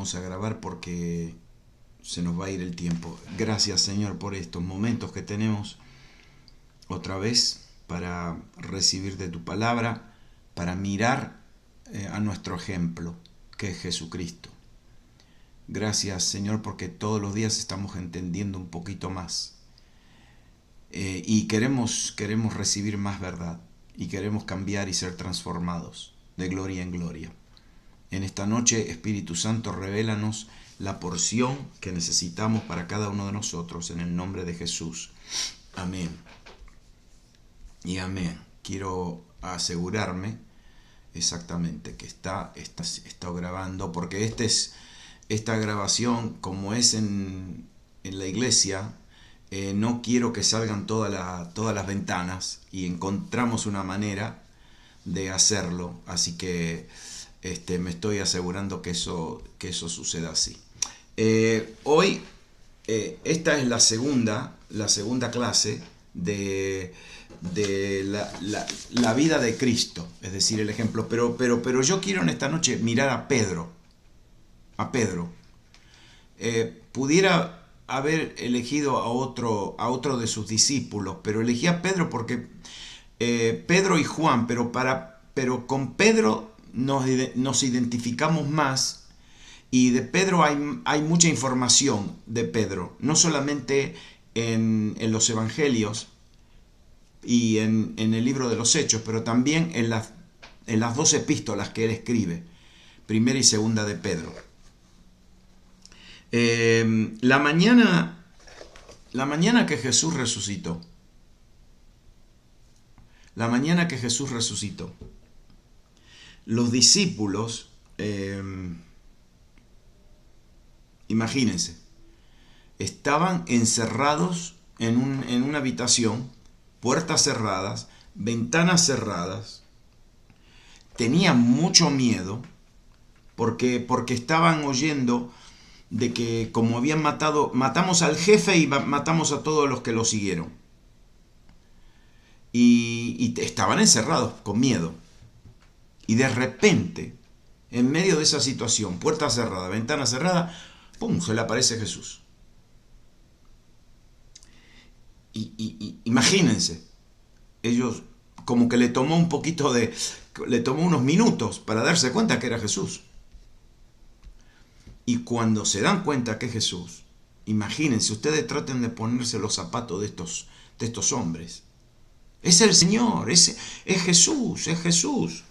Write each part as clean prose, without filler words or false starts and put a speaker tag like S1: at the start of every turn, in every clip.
S1: vamos a grabar porque se nos va a ir el tiempo. Gracias, Señor, por estos momentos que tenemos otra vez para recibir de tu palabra, para mirar a nuestro ejemplo, que es Jesucristo. Gracias, Señor, porque todos los días estamos entendiendo un poquito más. Y queremos recibir más verdad. Y queremos cambiar y ser transformados de gloria en gloria. En esta noche, Espíritu Santo, revélanos la porción que necesitamos para cada uno de nosotros, en el nombre de Jesús. Amén. Y amén. Quiero asegurarme exactamente que está grabando, porque esta grabación, como es en la iglesia, no quiero que salgan todas las ventanas, y encontramos una manera de hacerlo, así que me estoy asegurando que eso suceda así. Hoy esta es la segunda clase de la vida de Cristo, es decir, el ejemplo, pero yo quiero en esta noche mirar a Pedro. Pudiera haber elegido a otro de sus discípulos, pero elegí a Pedro porque Pedro y Juan, pero con Pedro nos identificamos más, y de Pedro hay mucha información de Pedro, no solamente en los evangelios y en el libro de los Hechos, pero también en las dos epístolas que él escribe, primera y segunda de Pedro. La mañana que Jesús resucitó, los discípulos, imagínense, estaban encerrados en una habitación, puertas cerradas, ventanas cerradas, tenían mucho miedo porque estaban oyendo de que como habían matamos al jefe y matamos a todos los que lo siguieron. Y estaban encerrados con miedo. Y de repente, en medio de esa situación, puerta cerrada, ventana cerrada, ¡pum!, se le aparece Jesús. Imagínense, ellos como que le tomó unos minutos para darse cuenta que era Jesús. Y cuando se dan cuenta que es Jesús, imagínense, ustedes traten de ponerse los zapatos de estos hombres. Es el Señor, es Jesús, es Jesús.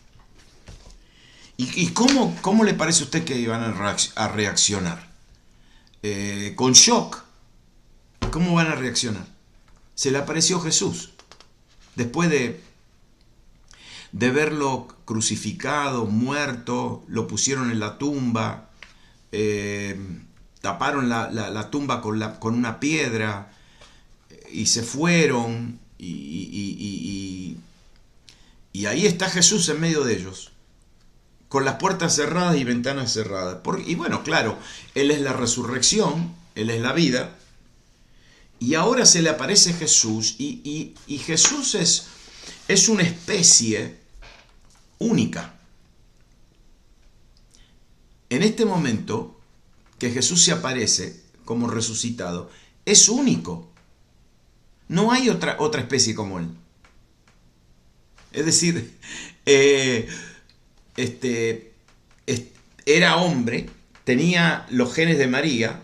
S1: ¿Y cómo le parece a usted que iban a reaccionar? ¿Con shock? ¿Cómo van a reaccionar? Se le apareció Jesús. Después de verlo crucificado, muerto, lo pusieron en la tumba, taparon la tumba con una piedra, y se fueron, y ahí está Jesús en medio de ellos, con las puertas cerradas y ventanas cerradas. Y bueno, claro, Él es la resurrección, Él es la vida, y ahora se le aparece Jesús, y Jesús es una especie única. En este momento que Jesús se aparece como resucitado, es único. No hay otra especie como Él. Es decir, era hombre, tenía los genes de María,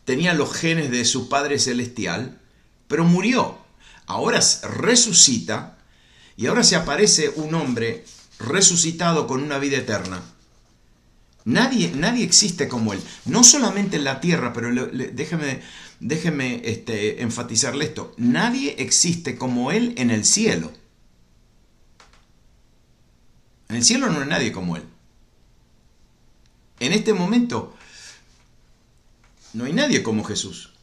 S1: tenía los genes de su Padre Celestial, pero murió. Ahora resucita, y ahora se aparece un hombre resucitado con una vida eterna. Nadie existe como Él, no solamente en la tierra, pero déjeme enfatizarle esto: nadie existe como Él en el cielo. En el cielo no hay nadie como Él. En este momento no hay nadie como Jesús,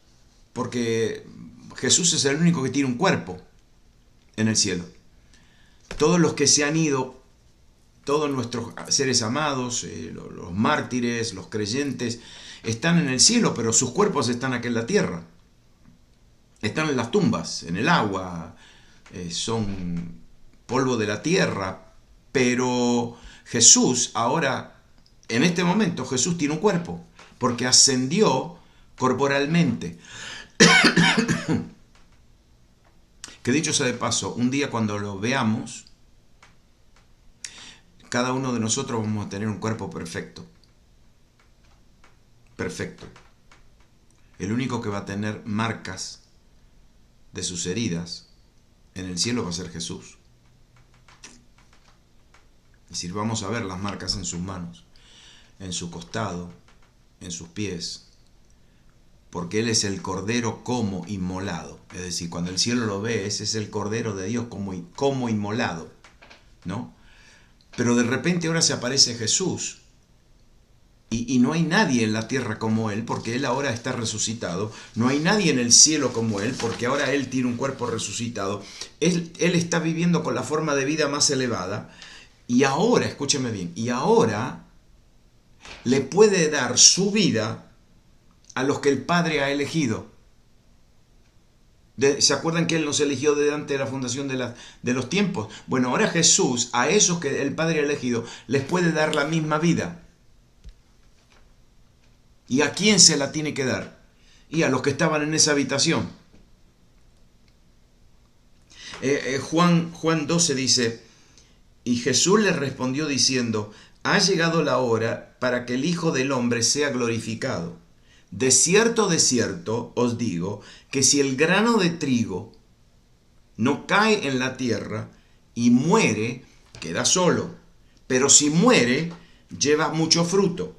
S1: porque Jesús es el único que tiene un cuerpo en el cielo. Todos los que se han ido, todos nuestros seres amados, los mártires, los creyentes, están en el cielo, pero sus cuerpos están aquí en la tierra. Están en las tumbas, en el agua, son polvo de la tierra, pero Jesús ahora En este momento Jesús tiene un cuerpo, porque ascendió corporalmente. Que dicho sea de paso, un día cuando lo veamos, cada uno de nosotros vamos a tener un cuerpo perfecto. Perfecto. El único que va a tener marcas de sus heridas en el cielo va a ser Jesús. Es decir, vamos a ver las marcas en sus manos, en su costado, en sus pies, porque Él es el Cordero como inmolado. Es decir, cuando el cielo lo ve, ese es el Cordero de Dios como inmolado, ¿no? Pero de repente ahora se aparece Jesús y no hay nadie en la tierra como Él, porque Él ahora está resucitado. No hay nadie en el cielo como Él, porque ahora Él tiene un cuerpo resucitado. Él está viviendo con la forma de vida más elevada. Y ahora, escúcheme bien, y ahora le puede dar su vida a los que el Padre ha elegido. ¿Se acuerdan que Él nos eligió delante de la fundación de los tiempos? Bueno, ahora Jesús, a esos que el Padre ha elegido, les puede dar la misma vida. ¿Y a quién se la tiene que dar? Y a los que estaban en esa habitación. Juan 12 dice, y Jesús les respondió diciendo, ha llegado la hora para que el Hijo del Hombre sea glorificado. De cierto os digo, que si el grano de trigo no cae en la tierra y muere, queda solo. Pero si muere, lleva mucho fruto.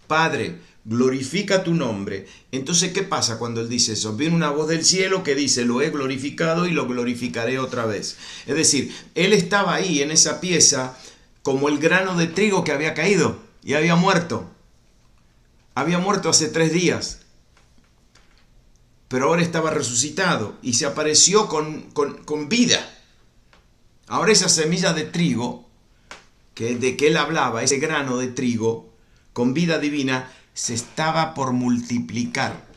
S1: Padre, glorifica tu nombre. Entonces, ¿qué pasa cuando Él dice eso? Viene una voz del cielo que dice, lo he glorificado y lo glorificaré otra vez. Es decir, Él estaba ahí en esa pieza como el grano de trigo que había caído y había muerto. Había muerto hace 3 días. Pero ahora estaba resucitado y se apareció con vida. Ahora esa semilla de trigo, de que Él hablaba, ese grano de trigo, con vida divina, se estaba por multiplicar.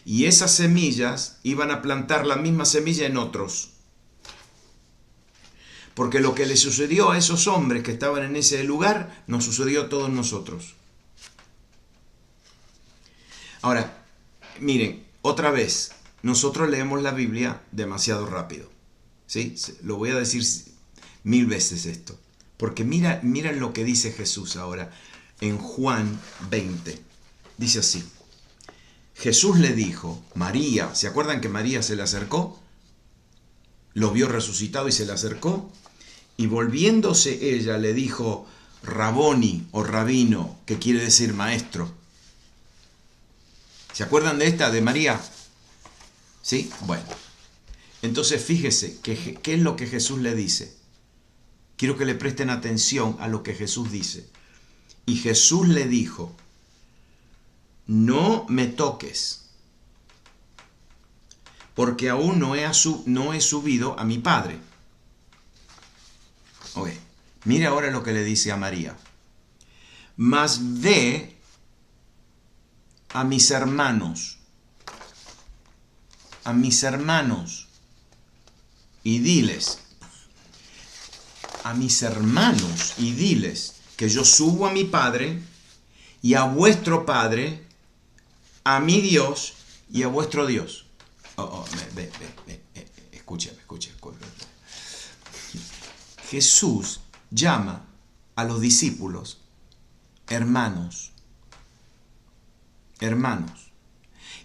S1: Y esas semillas iban a plantar la misma semilla en otros. Porque lo que le sucedió a esos hombres que estaban en ese lugar, nos sucedió a todos nosotros. Ahora, miren, otra vez, nosotros leemos la Biblia demasiado rápido. ¿Sí? Lo voy a decir 1000 veces esto. Porque miren lo que dice Jesús ahora en Juan 20. Dice así. Jesús le dijo, María, ¿se acuerdan que María se le acercó? Lo vio resucitado y se le acercó. Y volviéndose ella le dijo, Raboni o Rabino, que quiere decir maestro. ¿Se acuerdan de esta, de María? ¿Sí? Bueno. Entonces fíjese, ¿qué es lo que Jesús le dice? Quiero que le presten atención a lo que Jesús dice. Y Jesús le dijo, no me toques, porque aún no he subido a mi Padre. Ok, mire ahora lo que le dice a María. Mas ve a mis hermanos, y diles, que yo subo a mi Padre y a vuestro Padre, a mi Dios y a vuestro Dios. Escúchame. Jesús llama a los discípulos hermanos.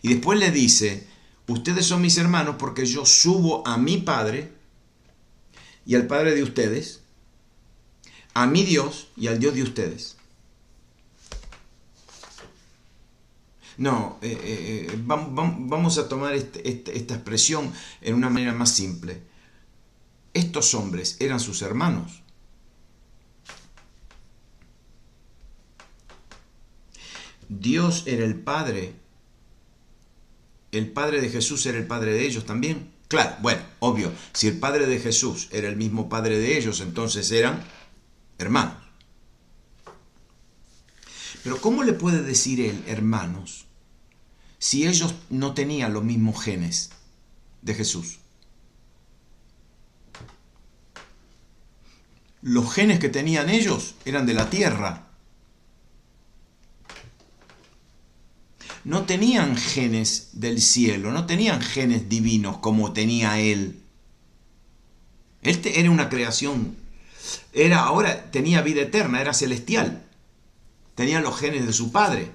S1: Y después le dice, ustedes son mis hermanos porque yo subo a mi Padre y al Padre de ustedes, a mi Dios y al Dios de ustedes. No, vamos a tomar esta expresión en una manera más simple. Estos hombres eran sus hermanos. Dios era el Padre. El Padre de Jesús era el Padre de ellos también. Claro, bueno, obvio, si el Padre de Jesús era el mismo Padre de ellos, entonces eran hermanos. Pero ¿cómo le puede decir él hermanos si ellos no tenían los mismos genes de Jesús? Los genes que tenían ellos eran de la tierra. No tenían genes del cielo, no tenían genes divinos como tenía él. Él era una creación, ahora tenía vida eterna, era celestial. Tenía los genes de su padre.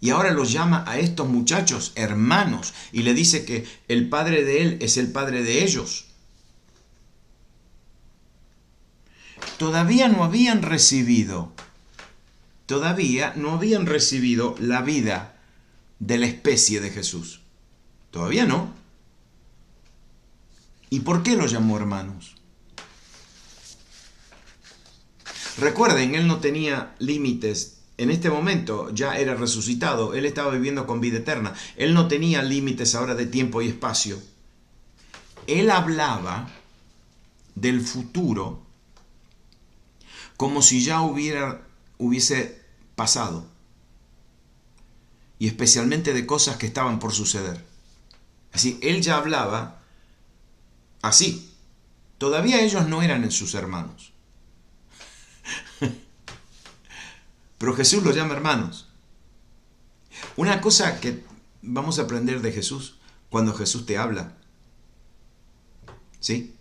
S1: Y ahora los llama a estos muchachos hermanos y le dice que el padre de él es el padre de ellos. Todavía no habían recibido la vida de la especie de Jesús. Todavía no. ¿Y por qué los llamó hermanos? Recuerden, él no tenía límites. En este momento ya era resucitado. Él estaba viviendo con vida eterna. Él no tenía límites ahora de tiempo y espacio. Él hablaba del futuro como si ya hubiese pasado. Y especialmente de cosas que estaban por suceder. Así, él ya hablaba así. Todavía ellos no eran sus hermanos. Pero Jesús los llama hermanos. Una cosa que vamos a aprender de Jesús cuando Jesús te habla. ¿Sí?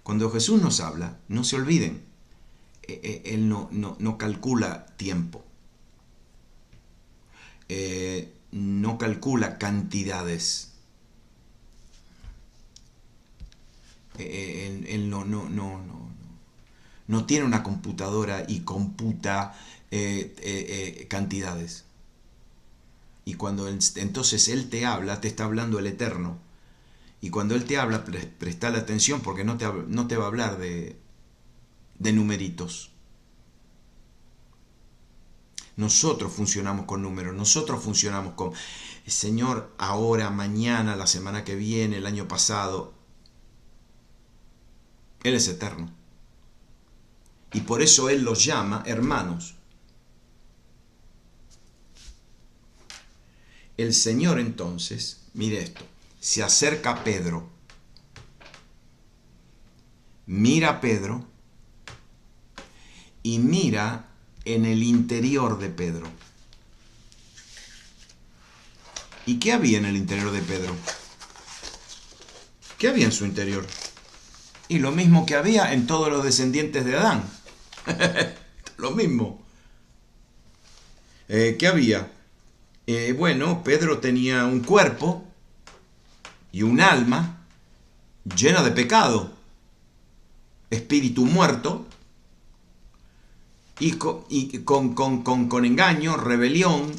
S1: Cuando Jesús nos habla, no se olviden, Él no calcula tiempo. No calcula cantidades. Él no tiene una computadora y computa cantidades. Y cuando entonces Él te habla, te está hablando el Eterno. Y cuando Él te habla, presta la atención porque no te va a hablar de numeritos. Nosotros funcionamos con números, nosotros funcionamos con Señor, ahora, mañana, la semana que viene, el año pasado. Él es eterno. Y por eso Él los llama hermanos. El Señor entonces, mire esto, se acerca a Pedro, mira a Pedro y mira en el interior de Pedro. ¿Y qué había en el interior de Pedro? ¿Qué había en su interior? Y lo mismo que había en todos los descendientes de Adán. Lo mismo. ¿Qué había? Bueno, Pedro tenía un cuerpo y un alma llena de pecado, espíritu muerto, y con engaño, rebelión,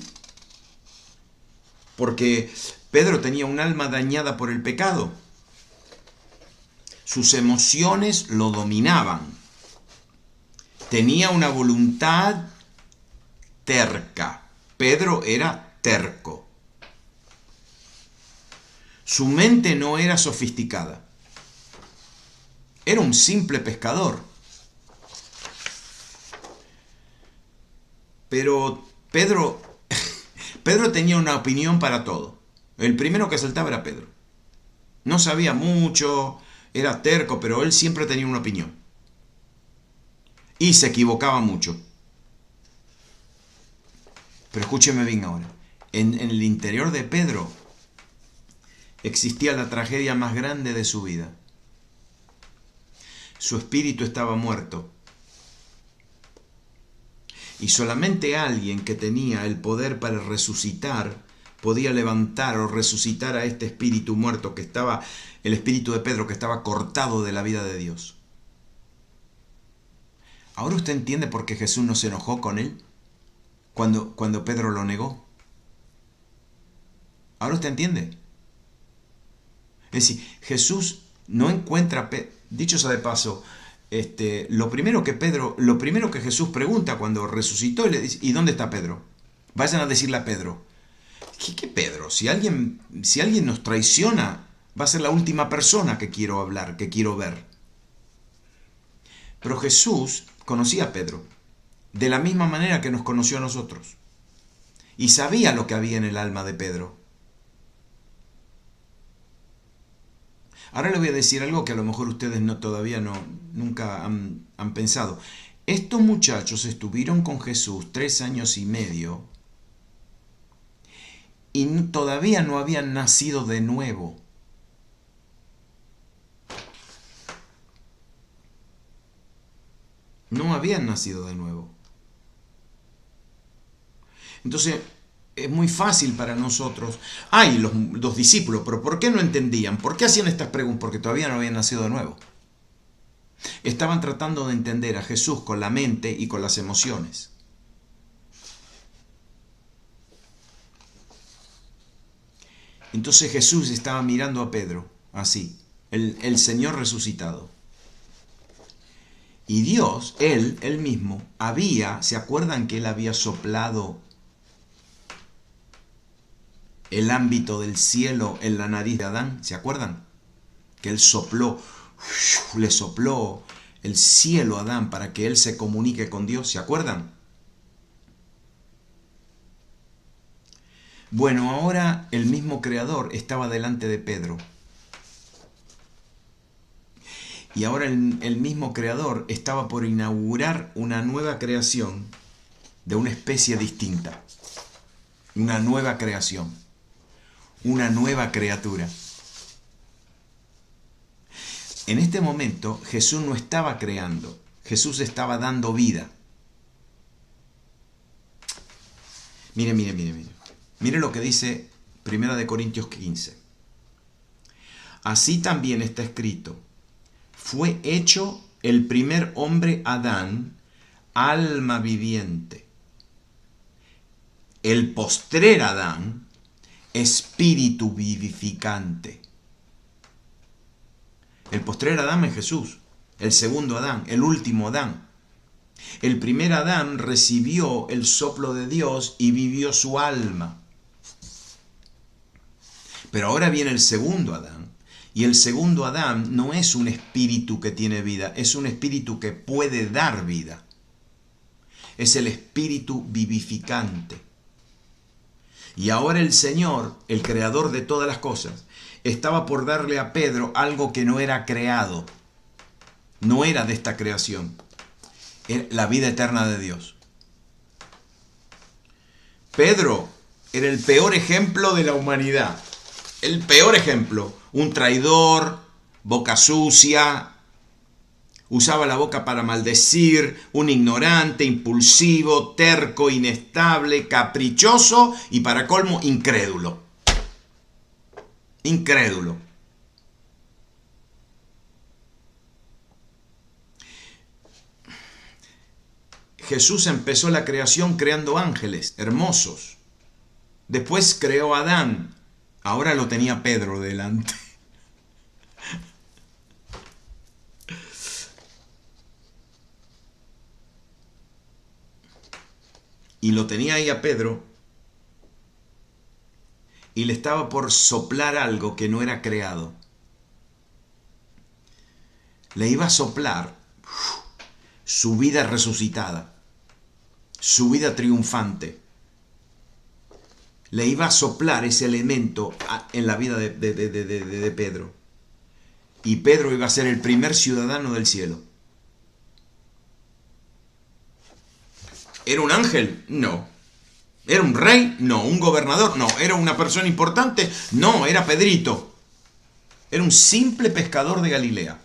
S1: porque Pedro tenía un alma dañada por el pecado. Sus emociones lo dominaban. Tenía una voluntad terca. Pedro era terco. Su mente no era sofisticada. Era un simple pescador. Pero Pedro tenía una opinión para todo. El primero que saltaba era Pedro. No sabía mucho, era terco, pero él siempre tenía una opinión. Y se equivocaba mucho. Pero escúcheme bien ahora. En el interior de Pedro existía la tragedia más grande de su vida. Su espíritu estaba muerto. Y solamente alguien que tenía el poder para resucitar podía levantar o resucitar a este espíritu muerto que estaba, el espíritu de Pedro que estaba cortado de la vida de Dios. ¿Ahora usted entiende por qué Jesús no se enojó con él cuando Pedro lo negó? ¿Ahora usted entiende? Es decir, Jesús no encuentra, dicho sea de paso, lo primero que Jesús pregunta cuando resucitó, le dice, ¿y dónde está Pedro? Vayan a decirle a Pedro. ¿Qué Pedro? Si alguien nos traiciona, va a ser la última persona que quiero hablar, que quiero ver. Pero Jesús conocía a Pedro, de la misma manera que nos conoció a nosotros. Y sabía lo que había en el alma de Pedro. Ahora les voy a decir algo que a lo mejor ustedes todavía nunca han pensado. Estos muchachos estuvieron con Jesús 3 años y medio y todavía no habían nacido de nuevo. No habían nacido de nuevo. Entonces, es muy fácil para nosotros. Los discípulos, pero ¿por qué no entendían? ¿Por qué hacían estas preguntas? Porque todavía no habían nacido de nuevo. Estaban tratando de entender a Jesús con la mente y con las emociones. Entonces Jesús estaba mirando a Pedro, así, el Señor resucitado. Y Dios, Él mismo, ¿se acuerdan que Él había soplado el ámbito del cielo en la nariz de Adán? ¿Se acuerdan? Que Él le sopló el cielo a Adán para que él se comunique con Dios. ¿Se acuerdan? Bueno, ahora el mismo Creador estaba delante de Pedro. Y ahora el mismo Creador estaba por inaugurar una nueva creación de una especie distinta. Una nueva creación. Una nueva criatura. En este momento Jesús no estaba creando, Jesús estaba dando vida. Mire. Mire lo que dice 1 Corintios 15. Así también está escrito, fue hecho el primer hombre Adán, alma viviente. El postrer Adán, espíritu vivificante. El postrer Adán es Jesús, el segundo Adán, el último Adán. El primer Adán recibió el soplo de Dios y vivió su alma. Pero ahora viene el segundo Adán. Y el segundo Adán no es un espíritu que tiene vida, es un espíritu que puede dar vida. Es el espíritu vivificante. Y ahora el Señor, el creador de todas las cosas, estaba por darle a Pedro algo que no era creado. No era de esta creación. Era la vida eterna de Dios. Pedro era el peor ejemplo de la humanidad. El peor ejemplo. Un traidor, boca sucia, usaba la boca para maldecir, un ignorante, impulsivo, terco, inestable, caprichoso y para colmo, incrédulo. Incrédulo. Jesús empezó la creación creando ángeles hermosos. Después creó a Adán. Ahora lo tenía Pedro delante. Y lo tenía ahí a Pedro. Y le estaba por soplar algo que no era creado. Le iba a soplar su vida resucitada, su vida triunfante. Le iba a soplar ese elemento en la vida de Pedro. Y Pedro iba a ser el primer ciudadano del cielo. ¿Era un ángel? No. ¿Era un rey? No. ¿Un gobernador? No. ¿Era una persona importante? No, era Pedrito. Era un simple pescador de Galilea.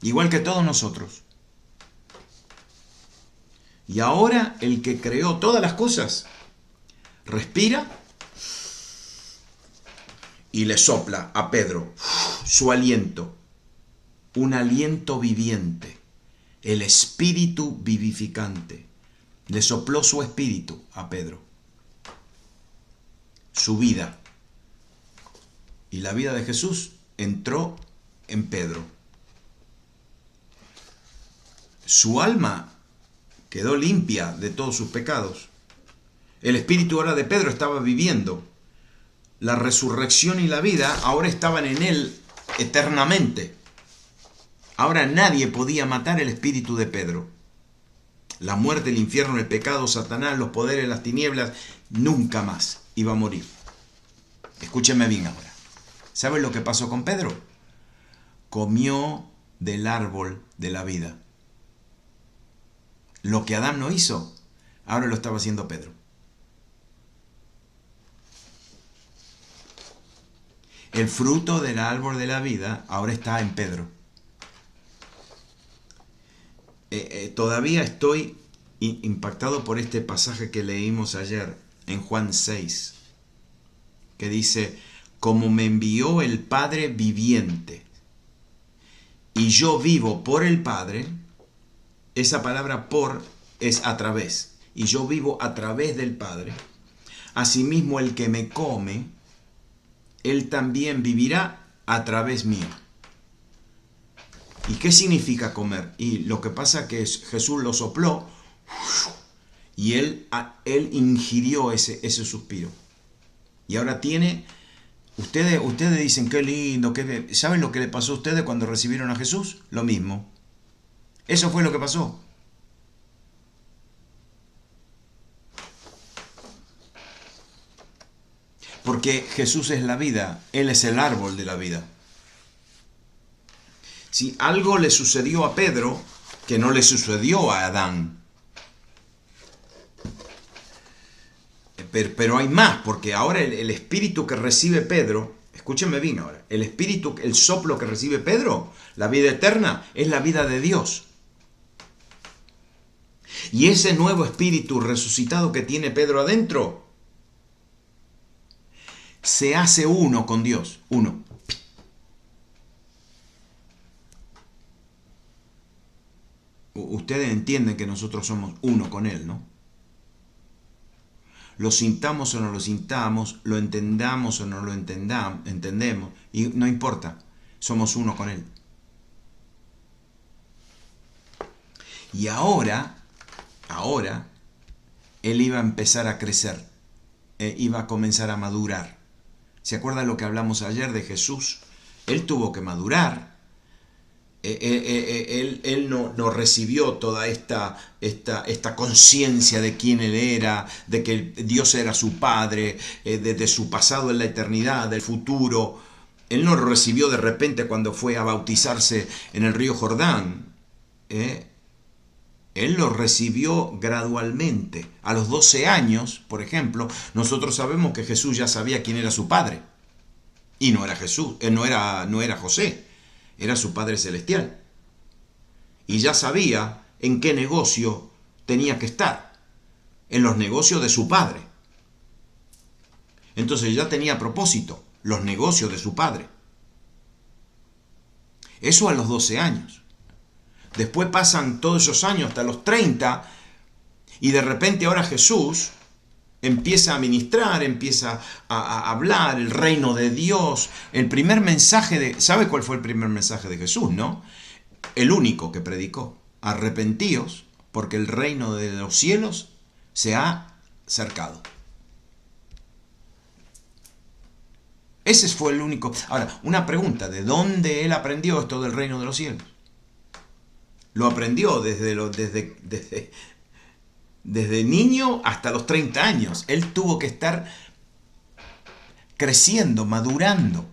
S1: Igual que todos nosotros. Y ahora el que creó todas las cosas respira y le sopla a Pedro su aliento. Un aliento viviente. El espíritu vivificante. Le sopló su espíritu a Pedro. Su vida. Y la vida de Jesús entró en Pedro. Su alma quedó limpia de todos sus pecados. El espíritu ahora de Pedro estaba viviendo. La resurrección y la vida ahora estaban en él eternamente. Ahora nadie podía matar el espíritu de Pedro. La muerte, el infierno, el pecado, Satanás, los poderes, las tinieblas, nunca más iba a morir. Escúchenme bien ahora. ¿Saben lo que pasó con Pedro? Comió del árbol de la vida. Lo que Adán no hizo, ahora lo estaba haciendo Pedro. El fruto del árbol de la vida ahora está en Pedro. Todavía estoy impactado por este pasaje que leímos ayer en Juan 6, que dice, como me envió el Padre viviente, y yo vivo por el Padre. Esa palabra por es a través, y yo vivo a través del Padre. Asimismo, el que me come, él también vivirá a través mío. ¿Y qué significa comer? Y lo que pasa es que Jesús lo sopló y él ingirió ese suspiro. Y ahora tiene... Ustedes dicen, qué lindo, ¿saben lo que le pasó a ustedes cuando recibieron a Jesús? Lo mismo. Eso fue lo que pasó. Porque Jesús es la vida, Él es el árbol de la vida. Si algo le sucedió a Pedro, que no le sucedió a Adán. Pero hay más, porque ahora el espíritu que recibe Pedro, escúchenme bien ahora, el espíritu, el soplo que recibe Pedro, la vida eterna, es la vida de Dios. Y ese nuevo espíritu resucitado que tiene Pedro adentro, se hace uno con Dios, uno. Ustedes entienden que nosotros somos uno con Él, ¿no? Lo sintamos o no lo sintamos, lo entendamos o no lo entendemos, y no importa, somos uno con Él. Y ahora, Él iba a empezar a crecer, iba a comenzar a madurar. ¿Se acuerdan lo que hablamos ayer de Jesús? Él tuvo que madurar. Él no recibió toda esta conciencia de quién Él era, de que Dios era su Padre, de su pasado en la eternidad, del futuro. Él no lo recibió de repente cuando fue a bautizarse en el río Jordán. Él lo recibió gradualmente. A los 12 años, por ejemplo, nosotros sabemos que Jesús ya sabía quién era su Padre. Y no era Jesús, no era José. Era su Padre Celestial. Y ya sabía en qué negocio tenía que estar. En los negocios de su Padre. Entonces ya tenía propósito. Los negocios de su Padre. Eso a los 12 años. Después pasan todos esos años hasta los 30. Y de repente ahora Jesús empieza a ministrar, empieza a hablar el reino de Dios. El primer mensaje ¿sabe cuál fue el primer mensaje de Jesús, no? El único que predicó. Arrepentíos, porque el reino de los cielos se ha acercado. Ese fue el único. Ahora, una pregunta, ¿de dónde él aprendió esto del reino de los cielos? Lo aprendió desde niño hasta los 30 años. Él tuvo que estar creciendo, madurando.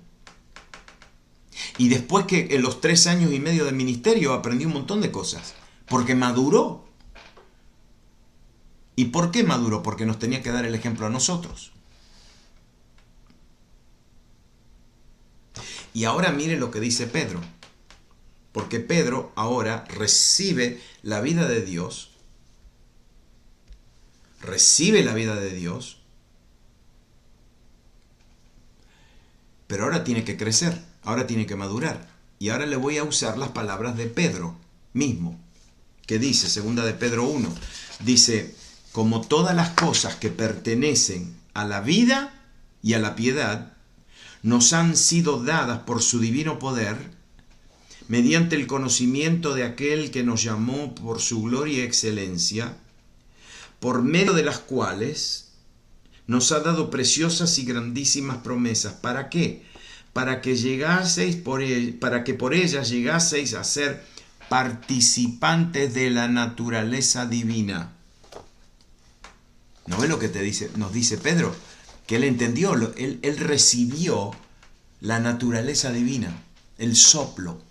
S1: Y después que en los 3 años y medio de ministerio aprendió un montón de cosas. Porque maduró. ¿Y por qué maduró? Porque nos tenía que dar el ejemplo a nosotros. Y ahora mire lo que dice Pedro. Porque Pedro ahora recibe la vida de Dios. Recibe la vida de Dios, pero ahora tiene que crecer, ahora tiene que madurar. Y ahora le voy a usar las palabras de Pedro mismo, que dice, segunda de Pedro 1, dice, como todas las cosas que pertenecen a la vida y a la piedad, nos han sido dadas por su divino poder, mediante el conocimiento de aquel que nos llamó por su gloria y excelencia, por medio de las cuales nos ha dado preciosas y grandísimas promesas. ¿Para qué? Para que por ellas llegaseis a ser participantes de la naturaleza divina. ¿No ves lo que nos dice Pedro? Que él entendió, él recibió la naturaleza divina, el soplo.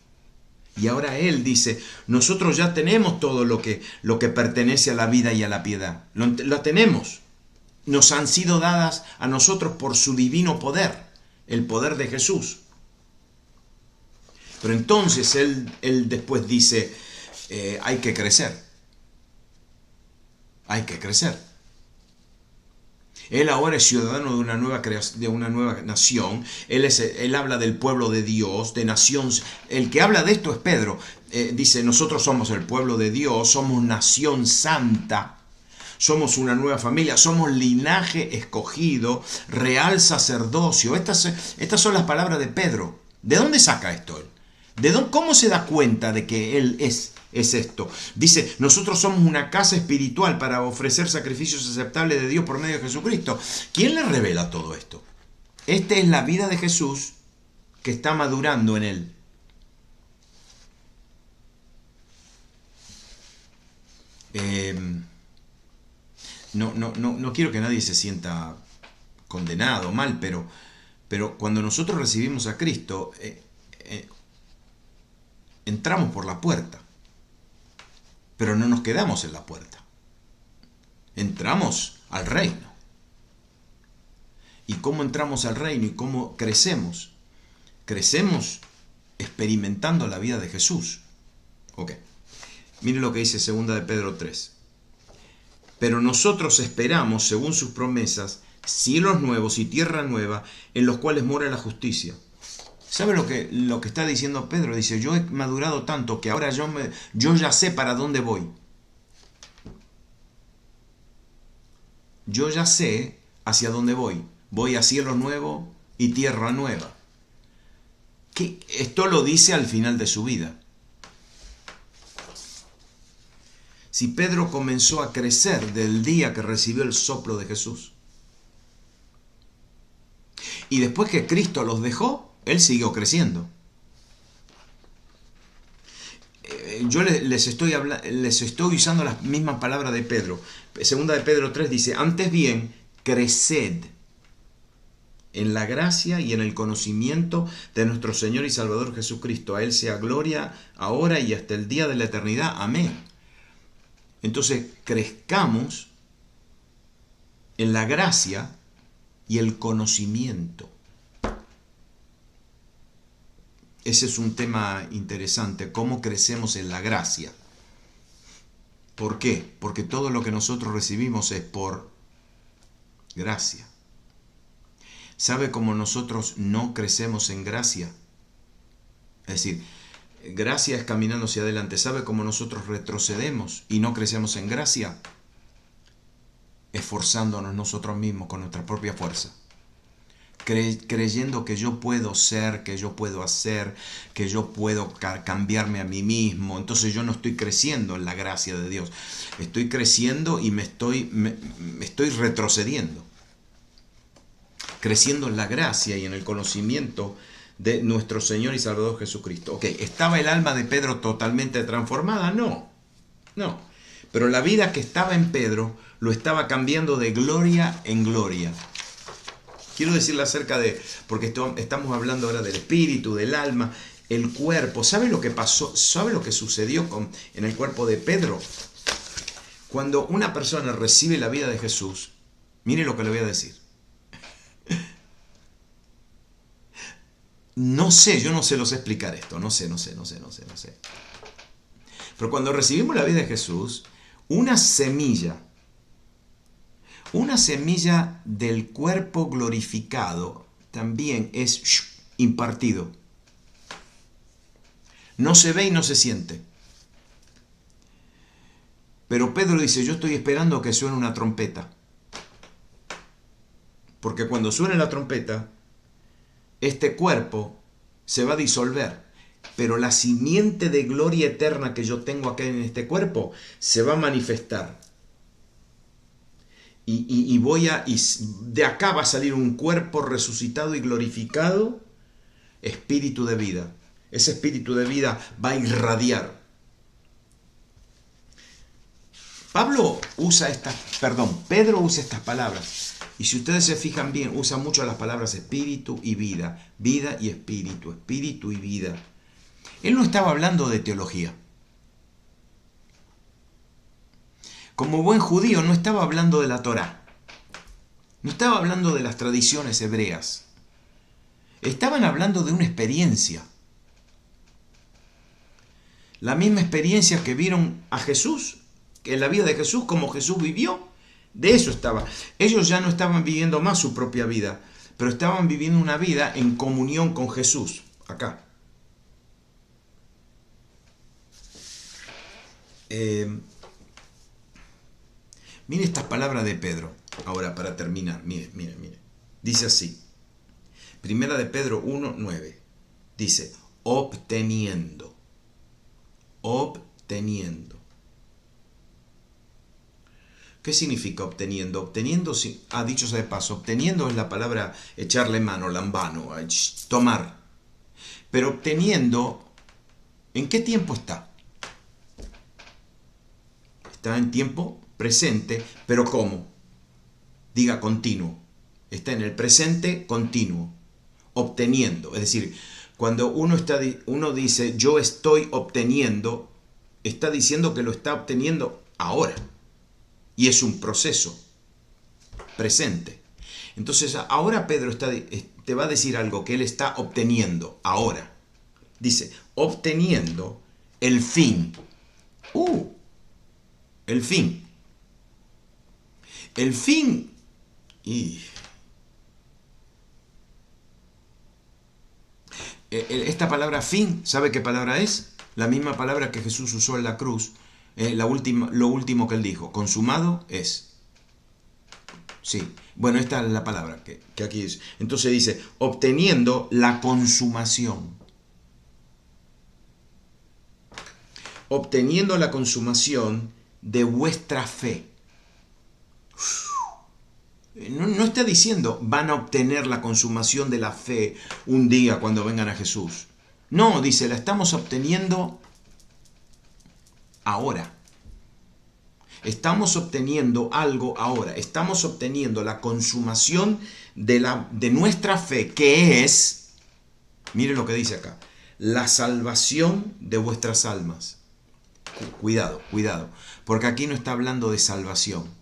S1: Y ahora Él dice, nosotros ya tenemos todo lo que pertenece a la vida y a la piedad. Lo tenemos. Nos han sido dadas a nosotros por su divino poder, el poder de Jesús. Pero entonces Él después dice, hay que crecer. Hay que crecer. Él ahora es ciudadano de una nueva nación. Él habla del pueblo de Dios, de nación. El que habla de esto es Pedro. Dice, nosotros somos el pueblo de Dios, somos nación santa, somos una nueva familia, somos linaje escogido, real sacerdocio. Estas son las palabras de Pedro. ¿De dónde saca esto él? ¿Cómo se da cuenta de que él es esto? Dice, nosotros somos una casa espiritual para ofrecer sacrificios aceptables de Dios por medio de Jesucristo. ¿Quién le revela todo esto? Esta es la vida de Jesús que está madurando en él. No quiero que nadie se sienta condenado, mal, pero cuando nosotros recibimos a Cristo, entramos por la puerta, pero no nos quedamos en la puerta. Entramos al reino. ¿Y cómo entramos al reino y cómo crecemos? Crecemos experimentando la vida de Jesús. Ok. Mire lo que dice 2 de Pedro 3. Pero nosotros esperamos, según sus promesas, cielos nuevos y tierra nueva, en los cuales mora la justicia. ¿Sabe lo que está diciendo Pedro? Dice, yo he madurado tanto que ahora yo ya sé para dónde voy. Yo ya sé hacia dónde voy. Voy a cielo nuevo y tierra nueva. Esto lo dice al final de su vida. Si Pedro comenzó a crecer del día que recibió el soplo de Jesús, y después que Cristo los dejó, él siguió creciendo. Yo les estoy usando las mismas palabras de Pedro. Segunda de Pedro 3 dice, antes bien, creced en la gracia y en el conocimiento de nuestro Señor y Salvador Jesucristo. A Él sea gloria ahora y hasta el día de la eternidad. Amén. Entonces, crezcamos en la gracia y el conocimiento. Ese es un tema interesante, cómo crecemos en la gracia. ¿Por qué? Porque todo lo que nosotros recibimos es por gracia. ¿Sabe cómo nosotros no crecemos en gracia? Es decir, gracia es caminando hacia adelante. ¿Sabe cómo nosotros retrocedemos y no crecemos en gracia? Esforzándonos nosotros mismos con nuestra propia fuerza. Creyendo que yo puedo ser, que yo puedo hacer, que yo puedo cambiarme a mí mismo. Entonces yo no estoy creciendo en la gracia de Dios. Estoy creciendo y me estoy retrocediendo. Creciendo en la gracia y en el conocimiento de nuestro Señor y Salvador Jesucristo. Ok, ¿estaba el alma de Pedro totalmente transformada? No. Pero la vida que estaba en Pedro lo estaba cambiando de gloria en gloria. Quiero decirle acerca de, porque estamos hablando ahora del espíritu, del alma, el cuerpo. ¿Sabe lo que pasó? ¿Sabe lo que sucedió en el cuerpo de Pedro? Cuando una persona recibe la vida de Jesús, mire lo que le voy a decir. No sé, yo no sé los explicar esto, no sé. Pero cuando recibimos la vida de Jesús, una semilla del cuerpo glorificado también es impartido. No se ve y no se siente. Pero Pedro dice, yo estoy esperando que suene una trompeta. Porque cuando suene la trompeta, este cuerpo se va a disolver, pero la simiente de gloria eterna que yo tengo acá en este cuerpo se va a manifestar. Y de acá va a salir un cuerpo resucitado y glorificado, espíritu de vida. Ese espíritu de vida va a irradiar. Pedro usa estas palabras. Y si ustedes se fijan bien, usa mucho las palabras espíritu y vida, vida y espíritu, espíritu y vida. Él no estaba hablando de teología. Como buen judío no estaba hablando de la Torá. No estaba hablando de las tradiciones hebreas. Estaban hablando de una experiencia. La misma experiencia que vieron a Jesús, que en la vida de Jesús, como Jesús vivió, de eso estaba. Ellos ya no estaban viviendo más su propia vida, pero estaban viviendo una vida en comunión con Jesús, acá. Mire estas palabras de Pedro, ahora para terminar, mire. Dice así, Primera de Pedro 1:9, dice, obteniendo. ¿Qué significa obteniendo? Obteniendo, dicho sea de paso, obteniendo es la palabra echarle mano, lambano, tomar. Pero obteniendo, ¿en qué tiempo está? Está en tiempo presente, pero ¿cómo? Diga continuo. Está en el presente continuo. Obteniendo. Es decir, cuando uno dice yo estoy obteniendo, está diciendo que lo está obteniendo ahora. Y es un proceso presente. Entonces ahora Pedro te va a decir algo que él está obteniendo ahora. Dice, obteniendo el fin. El fin. El fin. Esta palabra fin, ¿sabe qué palabra es? La misma palabra que Jesús usó en la cruz. Lo último que él dijo, consumado es. Sí, bueno, esta es la palabra que aquí es. Entonces dice, obteniendo la consumación. Obteniendo la consumación de vuestra fe. No está diciendo van a obtener la consumación de la fe un día cuando vengan a Jesús. No, dice, la estamos obteniendo ahora. Estamos obteniendo algo ahora. Estamos obteniendo la consumación de nuestra fe, que es, miren lo que dice acá, la salvación de vuestras almas. Cuidado, porque aquí no está hablando de salvación.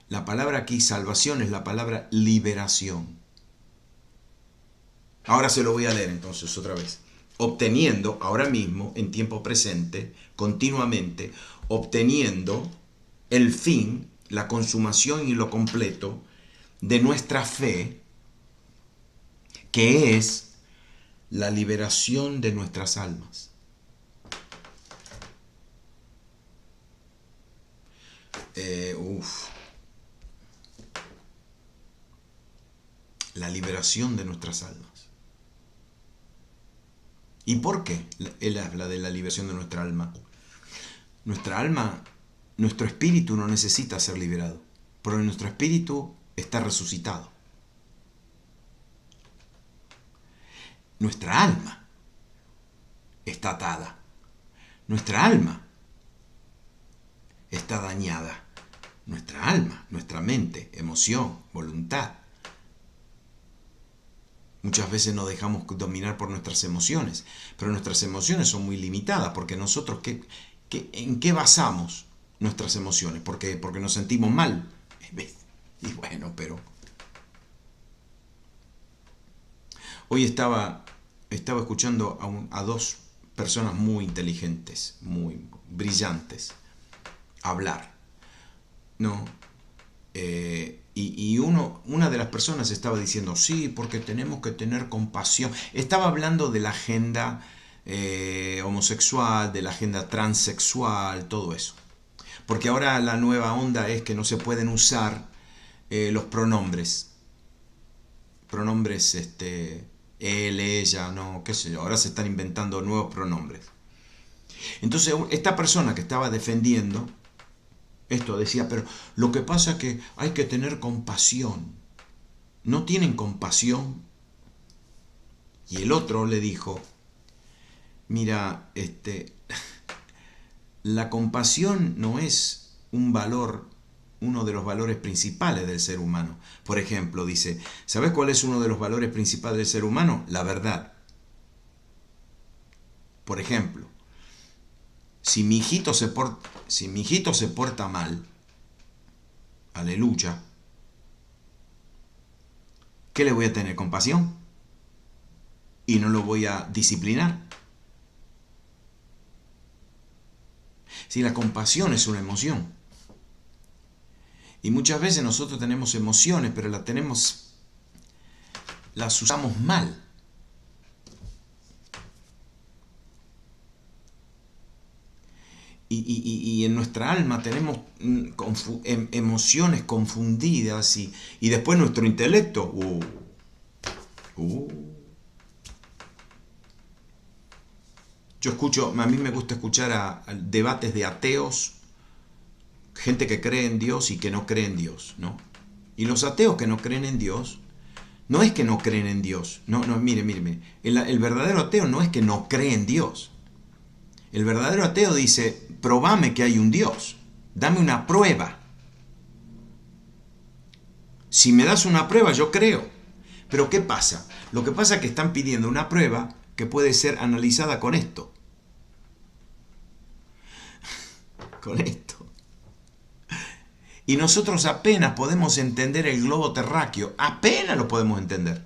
S1: La palabra aquí, salvación, es la palabra liberación. Ahora se lo voy a leer entonces otra vez. Obteniendo, ahora mismo, en tiempo presente, continuamente, obteniendo el fin, la consumación y lo completo de nuestra fe, que es la liberación de nuestras almas. La liberación de nuestras almas. ¿Y por qué él habla de la liberación de nuestra alma? Nuestra alma, nuestro espíritu no necesita ser liberado, pero nuestro espíritu está resucitado. Nuestra alma está atada. Nuestra alma está dañada. Nuestra alma, nuestra mente, emoción, voluntad. Muchas veces nos dejamos dominar por nuestras emociones, pero nuestras emociones son muy limitadas, porque nosotros, ¿en qué basamos nuestras emociones? Porque nos sentimos mal. Y bueno, pero... Hoy estaba escuchando a dos personas muy inteligentes, muy brillantes, hablar, ¿no? Y una de las personas estaba diciendo, sí, porque tenemos que tener compasión. Estaba hablando de la agenda homosexual, de la agenda transexual, todo eso. Porque ahora la nueva onda es que no se pueden usar los pronombres. Pronombres, él, ella, no, qué sé yo. Ahora se están inventando nuevos pronombres. Entonces, esta persona que estaba defendiendo esto decía, pero lo que pasa es que hay que tener compasión. ¿No tienen compasión? Y el otro le dijo, mira, la compasión no es un valor uno de los valores principales del ser humano. Por ejemplo, dice, ¿sabes cuál es uno de los valores principales del ser humano? La verdad. Por ejemplo, si mi hijito se porta mal, aleluya, ¿qué le voy a tener? ¿Compasión? ¿Y no lo voy a disciplinar? Si la compasión es una emoción. Y muchas veces nosotros tenemos emociones, pero las usamos mal. Y en nuestra alma tenemos emociones confundidas y después nuestro intelecto. A mí me gusta escuchar a debates de ateos, gente que cree en Dios y que no cree en Dios, ¿no? Y los ateos que no creen en Dios, no es que no creen en Dios, no, mire. El verdadero ateo no es que no cree en Dios. El verdadero ateo dice, probame que hay un Dios, dame una prueba. Si me das una prueba, yo creo. Pero ¿qué pasa? Lo que pasa es que están pidiendo una prueba que puede ser analizada con esto. Con esto. Y nosotros apenas podemos entender el globo terráqueo. Apenas lo podemos entender.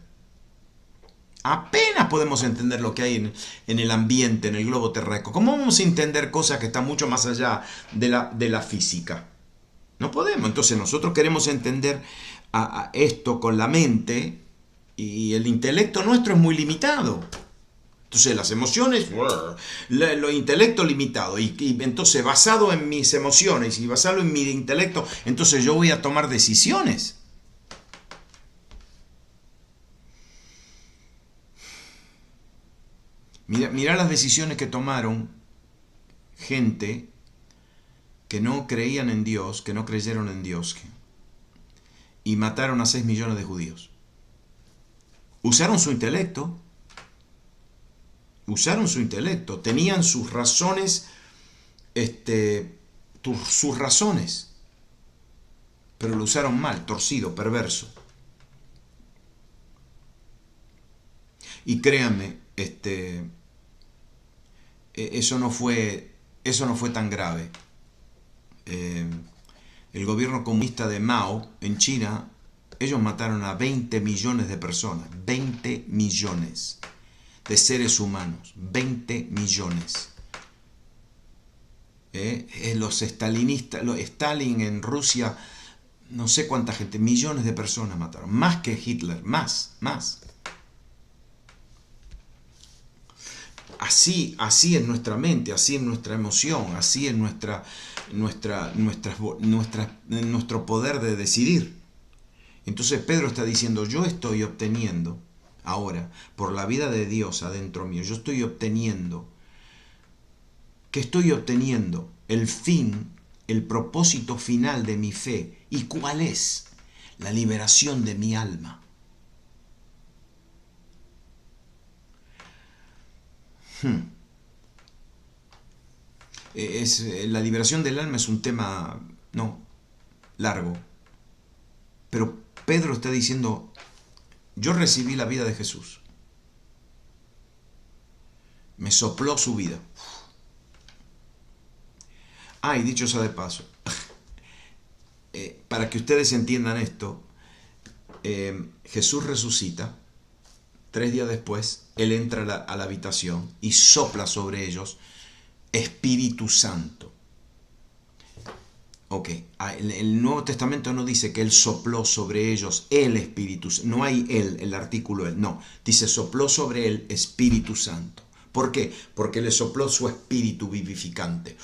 S1: Apenas podemos entender lo que hay en el ambiente, en el globo terráqueo. ¿Cómo vamos a entender cosas que están mucho más allá de la física? No podemos. Entonces nosotros queremos entender a esto con la mente y el intelecto nuestro es muy limitado. Entonces las emociones, lo intelecto limitado. Y entonces basado en mis emociones y basado en mi intelecto, entonces yo voy a tomar decisiones. Mira las decisiones que tomaron gente que no creían en Dios, que no creyeron en Dios, y mataron a 6 millones de judíos. Usaron su intelecto, tenían sus razones, sus razones, pero lo usaron mal, torcido, perverso. Y créanme, eso no fue tan grave. El gobierno comunista de Mao en China, ellos mataron a 20 millones de personas, 20 millones de seres humanos, 20 millones. Los estalinistas, Stalin en Rusia, no sé cuánta gente, millones de personas mataron, más que Hitler, más. Así en nuestra mente, así en nuestra emoción, así en nuestro poder de decidir. Entonces Pedro está diciendo, yo estoy obteniendo ahora, por la vida de Dios adentro mío, yo estoy obteniendo. ¿Qué estoy obteniendo? El fin, el propósito final de mi fe. ¿Y cuál es? La liberación de mi alma. La liberación del alma es un tema, largo. Pero Pedro está diciendo, yo recibí la vida de Jesús. Me sopló su vida. Y dicho sea de paso, para que ustedes entiendan esto, Jesús resucita. 3 días después, Él entra a la habitación y sopla sobre ellos Espíritu Santo. Ok, el Nuevo Testamento no dice que Él sopló sobre ellos el Espíritu Santo. No hay Él, el artículo Él. No, dice sopló sobre Él Espíritu Santo. ¿Por qué? Porque le sopló su espíritu vivificante.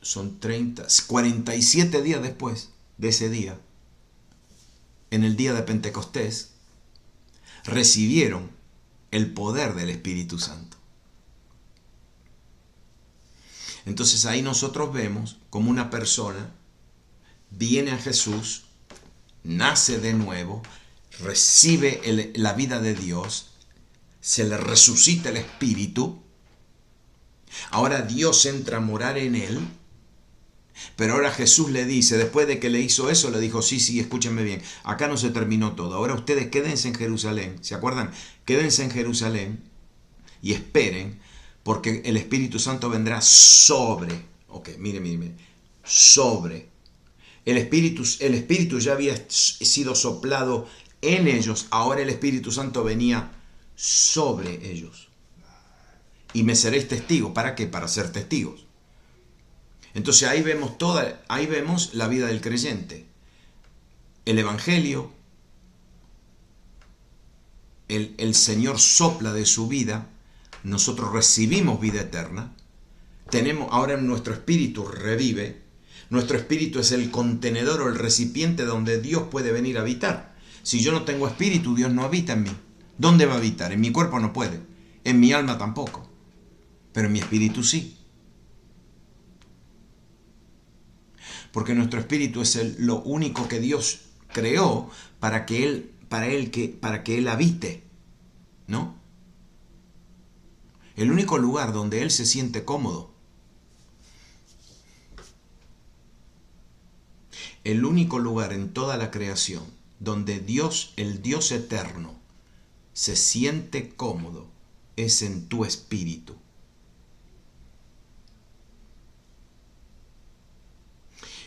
S1: Son 47 días después de ese día, en el día de Pentecostés, recibieron el poder del Espíritu Santo. Entonces ahí nosotros vemos como una persona viene a Jesús, nace de nuevo, recibe la vida de Dios, se le resucita el espíritu, ahora Dios entra a morar en él, pero ahora Jesús le dice, después de que le hizo eso, le dijo, sí, escúchenme bien, acá no se terminó todo, ahora ustedes quédense en Jerusalén, ¿se acuerdan? Quédense en Jerusalén y esperen, porque el Espíritu Santo vendrá sobre, ok, mire, sobre. El Espíritu ya había sido soplado en ellos, ahora el Espíritu Santo venía sobre ellos. Y me seréis testigos, ¿para qué? Para ser testigos. Entonces ahí vemos la vida del creyente. El Evangelio, el Señor sopla de su vida, nosotros recibimos vida eterna, ahora nuestro espíritu revive, nuestro espíritu es el contenedor o el recipiente donde Dios puede venir a habitar. Si yo no tengo espíritu, Dios no habita en mí. ¿Dónde va a habitar? En mi cuerpo no puede, en mi alma tampoco, pero en mi espíritu sí. Porque nuestro espíritu es lo único que Dios creó para que Él habite, ¿no? El único lugar donde Él se siente cómodo. El único lugar en toda la creación donde Dios, el Dios eterno, se siente cómodo es en tu espíritu.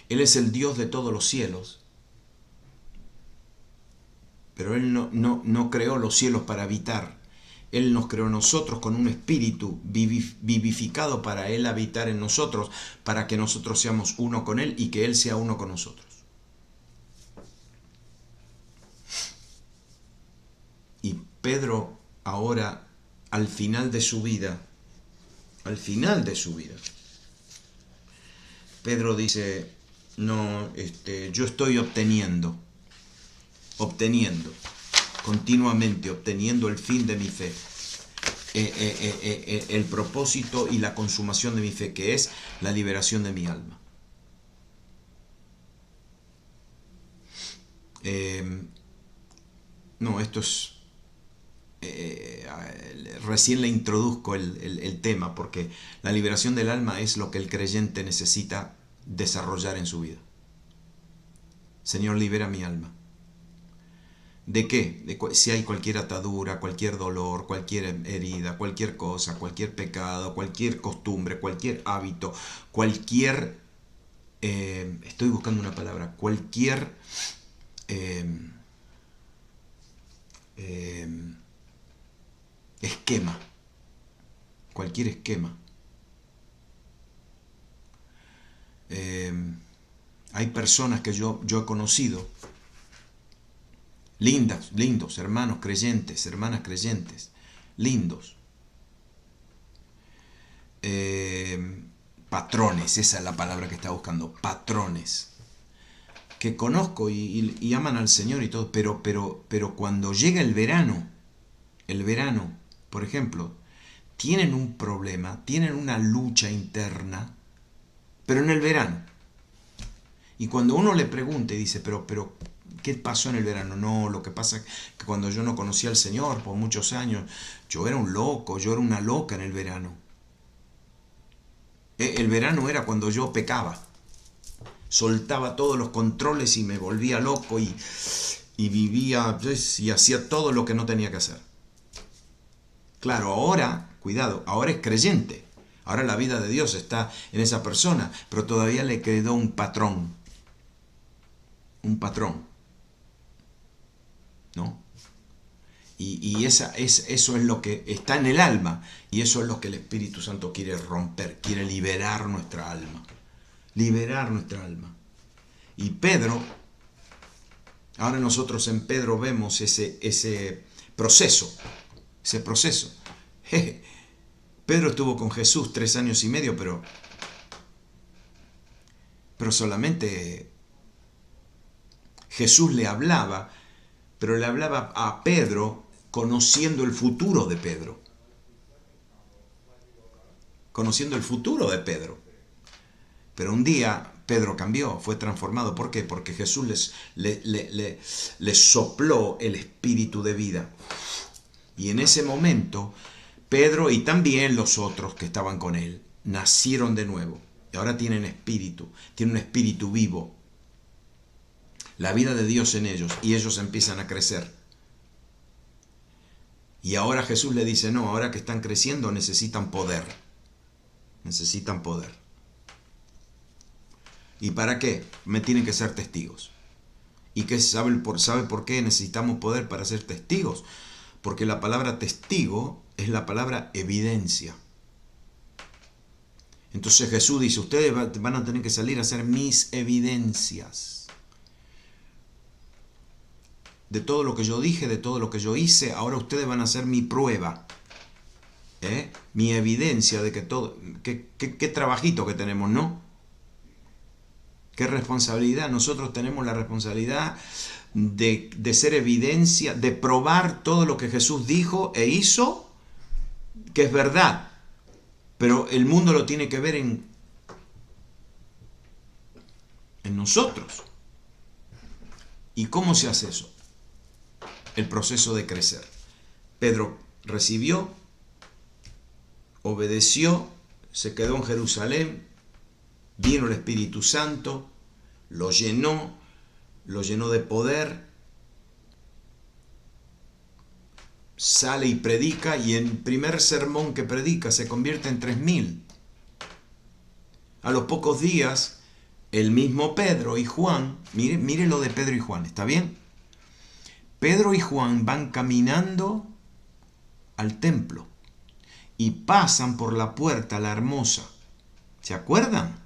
S1: Él es el Dios de todos los cielos, pero Él no creó los cielos para habitar. Él nos creó nosotros con un espíritu vivificado para Él habitar en nosotros, para que nosotros seamos uno con Él y que Él sea uno con nosotros. Y Pedro ahora, al final de su vida, Pedro dice, no, yo estoy obteniendo, continuamente obteniendo el fin de mi fe, el propósito y la consumación de mi fe, que es la liberación de mi alma. No, esto es... recién le introduzco el tema, porque la liberación del alma es lo que el creyente necesita desarrollar en su vida. Señor, libera mi alma. ¿De qué? Si hay cualquier atadura, cualquier dolor, cualquier herida, cualquier cosa, cualquier pecado, cualquier costumbre, cualquier hábito, cualquier... estoy buscando una palabra. Cualquier... esquema. Cualquier esquema. Hay personas que yo he conocido, lindos hermanos creyentes, hermanas creyentes, lindos. Patrones, esa es la palabra que estaba buscando, patrones, que conozco y aman al Señor y todo, pero cuando llega el verano, por ejemplo, tienen un problema, tienen una lucha interna, pero en el verano. Y cuando uno le pregunta y dice, pero ¿qué pasó en el verano? No, lo que pasa es que cuando yo no conocía al Señor por muchos años, yo era un loco, yo era una loca en el verano. El verano era cuando yo pecaba. Soltaba todos los controles y me volvía loco y vivía y hacía todo lo que no tenía que hacer. Claro, ahora, cuidado, ahora es creyente. Ahora la vida de Dios está en esa persona, pero todavía le quedó un patrón. ¿No? Y eso es lo que está en el alma, y eso es lo que el Espíritu Santo quiere romper, quiere liberar nuestra alma. Y Pedro, ahora nosotros en Pedro vemos ese proceso. Pedro estuvo con Jesús 3 años y medio, pero solamente Jesús le hablaba, pero le hablaba a Pedro conociendo el futuro de Pedro. Pero un día Pedro cambió, fue transformado. ¿Por qué? Porque Jesús les sopló el espíritu de vida. Y en ese momento, Pedro y también los otros que estaban con él, nacieron de nuevo. Y ahora tienen un espíritu vivo. La vida de Dios en ellos. Y ellos empiezan a crecer. Y ahora Jesús le dice, no, ahora que están creciendo necesitan poder. Necesitan poder. ¿Y para qué? Me tienen que ser testigos. ¿Y qué sabe por qué necesitamos poder para ser testigos? Porque la palabra testigo es la palabra evidencia. Entonces Jesús dice, ustedes van a tener que salir a ser mis evidencias. De todo lo que yo dije, de todo lo que yo hice, ahora ustedes van a ser mi prueba. Mi evidencia de que todo... Qué trabajito que tenemos, ¿no? Qué responsabilidad. Nosotros tenemos la responsabilidad de ser evidencia, de probar todo lo que Jesús dijo e hizo, que es verdad. Pero el mundo lo tiene que ver en nosotros. ¿Y cómo se hace eso? El proceso de crecer. Pedro recibió, obedeció, se quedó en Jerusalén, vino el Espíritu Santo, lo llenó de poder, sale y predica, y el primer sermón que predica se convierte en 3.000. A los pocos días, el mismo Pedro y Juan, mire lo de Pedro y Juan, ¿está bien? Pedro y Juan van caminando al templo y pasan por la puerta, la hermosa. ¿Se acuerdan?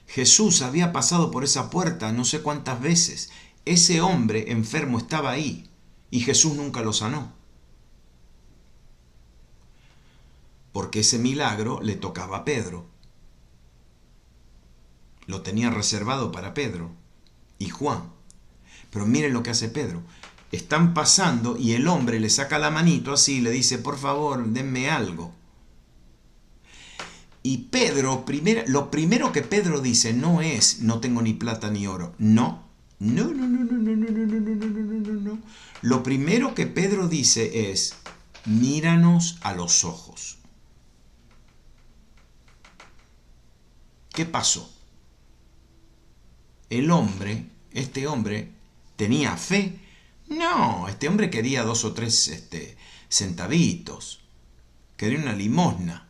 S1: Jesús había pasado por esa puerta no sé cuántas veces. Ese hombre enfermo estaba ahí y Jesús nunca lo sanó. Porque ese milagro le tocaba a Pedro. Lo tenía reservado para Pedro y Juan. Pero miren lo que hace Pedro. Están pasando y el hombre le saca la manito así y le dice, por favor, denme algo. Y Pedro, lo primero que Pedro dice no es, no tengo ni plata ni oro. No. Lo primero que Pedro dice es, míranos a los ojos. ¿Qué pasó? Este hombre, ¿tenía fe? No, este hombre quería 2 o 3 centavitos. Quería una limosna.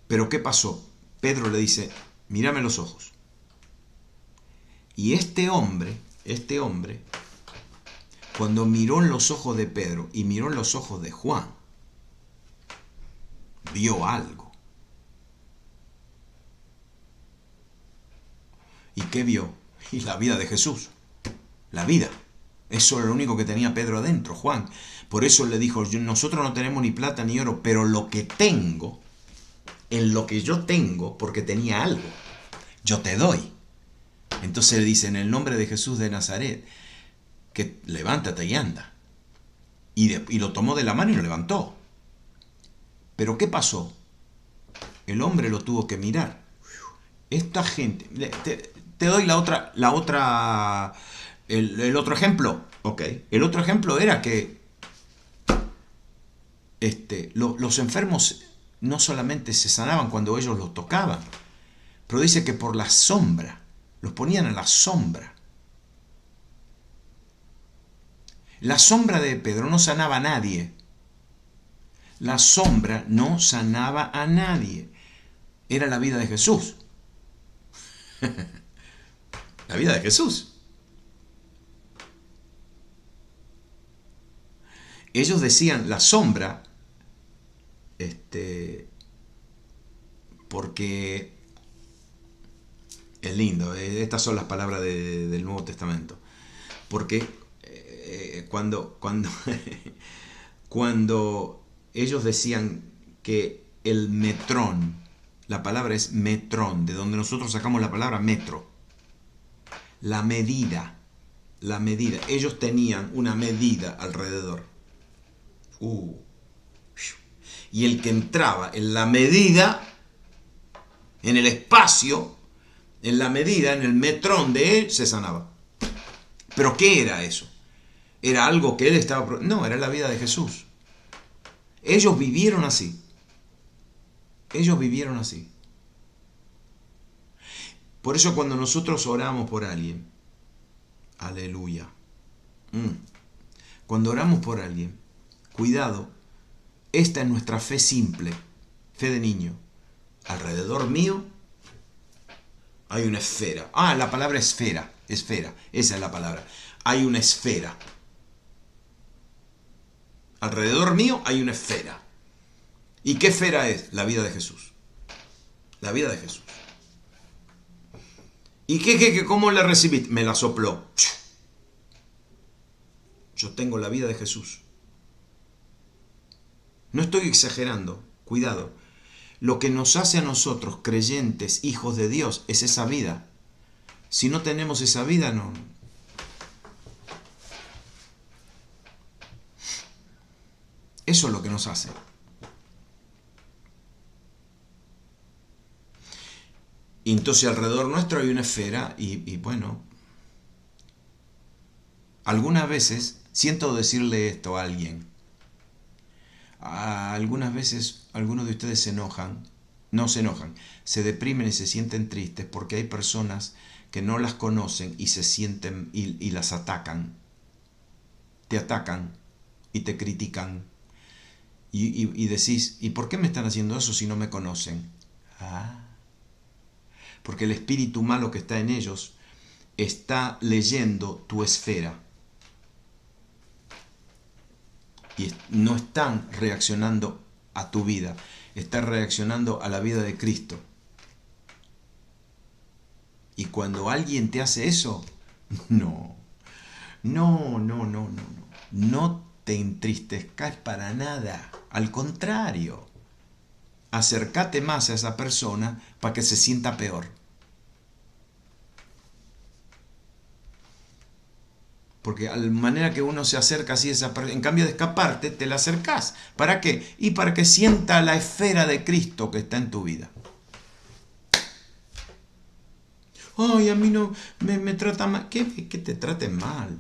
S1: Pero ¿qué pasó? Pedro le dice, mírame los ojos. Y este hombre, cuando miró en los ojos de Pedro y miró en los ojos de Juan, vio algo. ¿Y qué vio? Y la vida de Jesús. La vida. Eso era lo único que tenía Pedro adentro, Juan. Por eso le dijo, nosotros no tenemos ni plata ni oro, pero lo que tengo, en lo que yo tengo, porque tenía algo, yo te doy. Entonces le dice, en el nombre de Jesús de Nazaret, que levántate y anda. Y lo tomó de la mano y lo levantó. Pero ¿qué pasó? El hombre lo tuvo que mirar. Esta gente... Te doy el otro ejemplo. Ok. El otro ejemplo era que los enfermos no solamente se sanaban cuando ellos los tocaban, pero dice que por la sombra, los ponían en la sombra. La sombra de Pedro no sanaba a nadie. La sombra no sanaba a nadie. Era la vida de Jesús. La vida de Jesús. Ellos decían la sombra, porque es lindo, estas son las palabras del Nuevo Testamento. Porque cuando ellos decían que el metrón, la palabra es metrón, de donde nosotros sacamos la palabra metro, la medida, ellos tenían una medida alrededor. Y el que entraba en la medida, en el espacio, En la medida, en el metrón de él, se sanaba. ¿Pero qué era eso? ¿Era algo que él estaba...? No, era la vida de Jesús. Ellos vivieron así. Ellos vivieron así. Por eso cuando nosotros oramos por alguien, aleluya. Cuando oramos por alguien, cuidado, esta es nuestra fe simple, fe de niño. Alrededor mío hay una esfera. La palabra esfera, esa es la palabra. Hay una esfera. Alrededor mío hay una esfera. ¿Y qué esfera es? La vida de Jesús. La vida de Jesús. ¿Y cómo la recibí? Me la sopló. Yo tengo la vida de Jesús. No estoy exagerando, cuidado. Lo que nos hace a nosotros, creyentes, hijos de Dios, es esa vida. Si no tenemos esa vida, no. Eso es lo que nos hace. Y entonces alrededor nuestro hay una esfera y bueno, algunas veces siento decirle esto a alguien. Algunas veces algunos de ustedes se enojan, no se enojan, se deprimen y se sienten tristes porque hay personas que no las conocen y se sienten y las atacan. Te atacan y te critican. Y decís, ¿y por qué me están haciendo eso si no me conocen? Porque el espíritu malo que está en ellos está leyendo tu esfera. Y no están reaccionando a tu vida, están reaccionando a la vida de Cristo. Y cuando alguien te hace eso, no te entristezcas para nada. Al contrario, acércate más a esa persona para que se sienta peor. Porque a la manera que uno se acerca así a esa persona, en cambio de escaparte, te la acercás. ¿Para qué? Y para que sienta la esfera de Cristo que está en tu vida. Ay, a mí no me trata mal. ¿Qué te traten mal?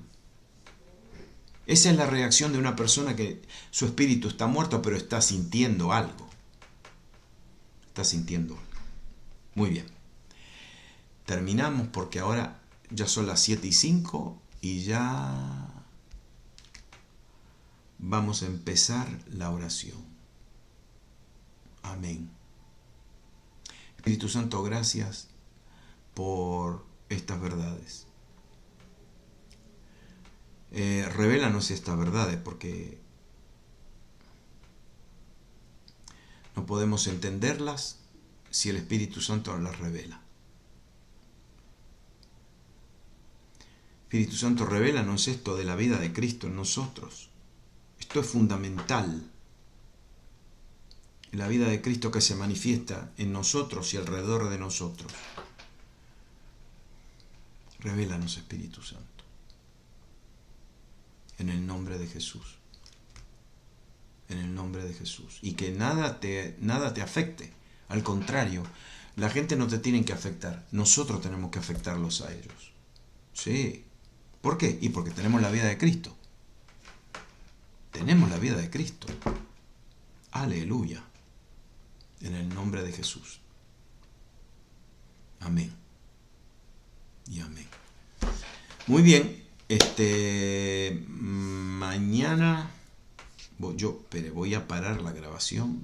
S1: Esa es la reacción de una persona que su espíritu está muerto, pero está sintiendo algo. Está sintiendo algo. Muy bien. Terminamos porque ahora ya son las 7:05 y ya vamos a empezar la oración. Amén. Espíritu Santo, gracias por estas verdades. Revélanos estas verdades porque no podemos entenderlas si el Espíritu Santo no las revela. Espíritu Santo, revélanos esto de la vida de Cristo en nosotros. Esto es fundamental. La vida de Cristo que se manifiesta en nosotros y alrededor de nosotros. Revélanos, Espíritu Santo. En el nombre de Jesús. En el nombre de Jesús. Y que nada te afecte. Al contrario, la gente no te tiene que afectar. Nosotros tenemos que afectarlos a ellos. Sí. ¿Por qué? Y porque tenemos la vida de Cristo. Tenemos la vida de Cristo. Aleluya. En el nombre de Jesús. Amén. Y amén. Muy bien. Mañana voy a parar la grabación.